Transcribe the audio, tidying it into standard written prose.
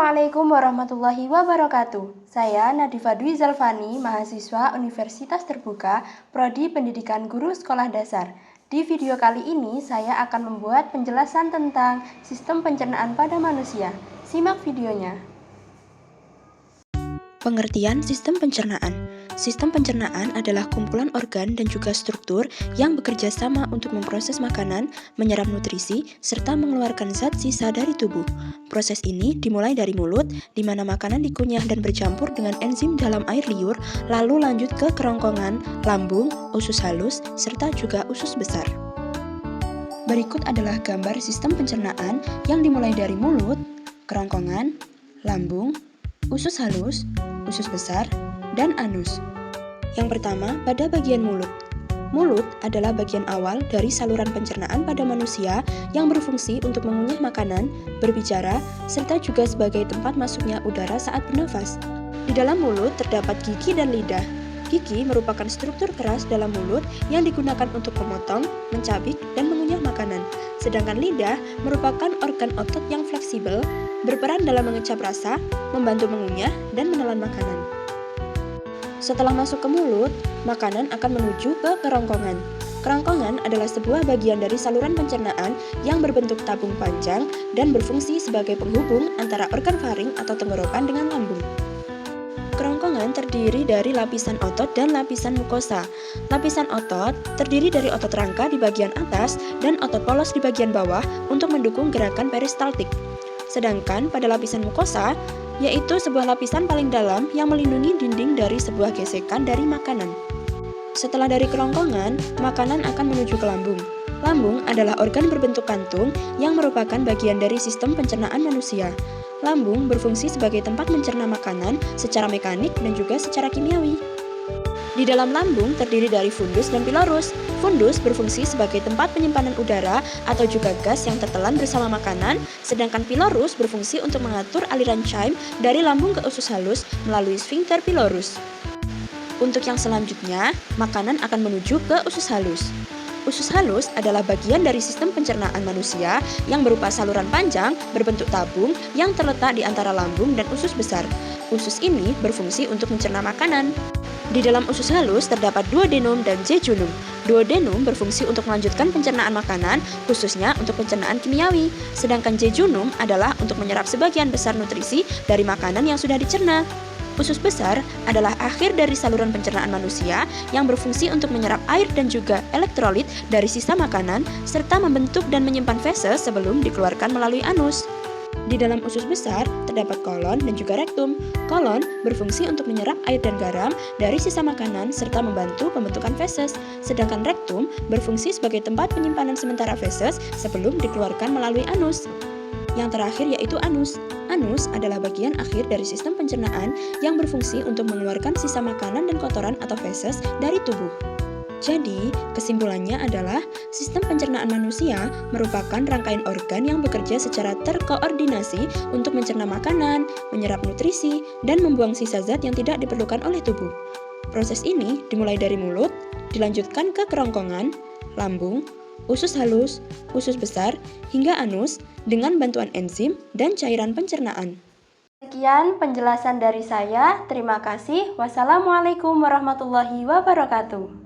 Assalamualaikum warahmatullahi wabarakatuh. Saya Nadifa Dwi Zalfani, mahasiswa Universitas Terbuka, Prodi Pendidikan Guru Sekolah Dasar. Di video kali ini, saya akan membuat penjelasan tentang sistem pencernaan pada manusia. Simak videonya. Pengertian sistem pencernaan. Sistem pencernaan adalah kumpulan organ dan juga struktur yang bekerja sama untuk memproses makanan, menyerap nutrisi, serta mengeluarkan zat sisa dari tubuh. Proses ini dimulai dari mulut, di mana makanan dikunyah dan bercampur dengan enzim dalam air liur, lalu lanjut ke kerongkongan, lambung, usus halus, serta juga usus besar. Berikut adalah gambar sistem pencernaan yang dimulai dari mulut, kerongkongan, lambung, usus halus, usus besar, dan anus. Yang pertama, pada bagian mulut. Mulut adalah bagian awal dari saluran pencernaan pada manusia yang berfungsi untuk mengunyah makanan, berbicara, serta juga sebagai tempat masuknya udara saat bernafas. Di dalam mulut terdapat gigi dan lidah. Gigi merupakan struktur keras dalam mulut yang digunakan untuk memotong, mencabik, dan mengunyah makanan. Sedangkan lidah merupakan organ otot yang fleksibel, berperan dalam mengecap rasa, membantu mengunyah, dan menelan makanan. Setelah masuk ke mulut, makanan akan menuju ke kerongkongan. Kerongkongan adalah sebuah bagian dari saluran pencernaan yang berbentuk tabung panjang dan berfungsi sebagai penghubung antara organ faring atau tenggorokan dengan lambung. Kerongkongan terdiri dari lapisan otot dan lapisan mukosa. Lapisan otot terdiri dari otot rangka di bagian atas dan otot polos di bagian bawah untuk mendukung gerakan peristaltik. Sedangkan pada lapisan mukosa, yaitu sebuah lapisan paling dalam yang melindungi dinding dari sebuah gesekan dari makanan. Setelah dari kerongkongan, makanan akan menuju ke lambung. Lambung adalah organ berbentuk kantung yang merupakan bagian dari sistem pencernaan manusia. Lambung berfungsi sebagai tempat mencerna makanan secara mekanik dan juga secara kimiawi. Di dalam lambung terdiri dari fundus dan pilorus. Fundus berfungsi sebagai tempat penyimpanan udara atau juga gas yang tertelan bersama makanan, sedangkan pilorus berfungsi untuk mengatur aliran chyme dari lambung ke usus halus melalui sphincter pilorus. Untuk yang selanjutnya, makanan akan menuju ke usus halus. Usus halus adalah bagian dari sistem pencernaan manusia yang berupa saluran panjang berbentuk tabung yang terletak di antara lambung dan usus besar. Usus ini berfungsi untuk mencerna makanan. Di dalam usus halus terdapat duodenum dan jejunum. Duodenum berfungsi untuk melanjutkan pencernaan makanan, khususnya untuk pencernaan kimiawi. Sedangkan jejunum adalah untuk menyerap sebagian besar nutrisi dari makanan yang sudah dicerna. Usus besar adalah akhir dari saluran pencernaan manusia yang berfungsi untuk menyerap air dan juga elektrolit dari sisa makanan, serta membentuk dan menyimpan feses sebelum dikeluarkan melalui anus. Di dalam usus besar terdapat kolon dan juga rektum. Kolon berfungsi untuk menyerap air dan garam dari sisa makanan serta membantu pembentukan feses. Sedangkan rektum berfungsi sebagai tempat penyimpanan sementara feses sebelum dikeluarkan melalui anus. Yang terakhir yaitu anus. Anus adalah bagian akhir dari sistem pencernaan yang berfungsi untuk mengeluarkan sisa makanan dan kotoran atau feses dari tubuh. Jadi, kesimpulannya adalah sistem pencernaan manusia merupakan rangkaian organ yang bekerja secara terkoordinasi untuk mencerna makanan, menyerap nutrisi, dan membuang sisa zat yang tidak diperlukan oleh tubuh. Proses ini dimulai dari mulut, dilanjutkan ke kerongkongan, lambung, usus halus, usus besar, hingga anus dengan bantuan enzim dan cairan pencernaan. Sekian penjelasan dari saya. Terima kasih. Wassalamualaikum warahmatullahi wabarakatuh.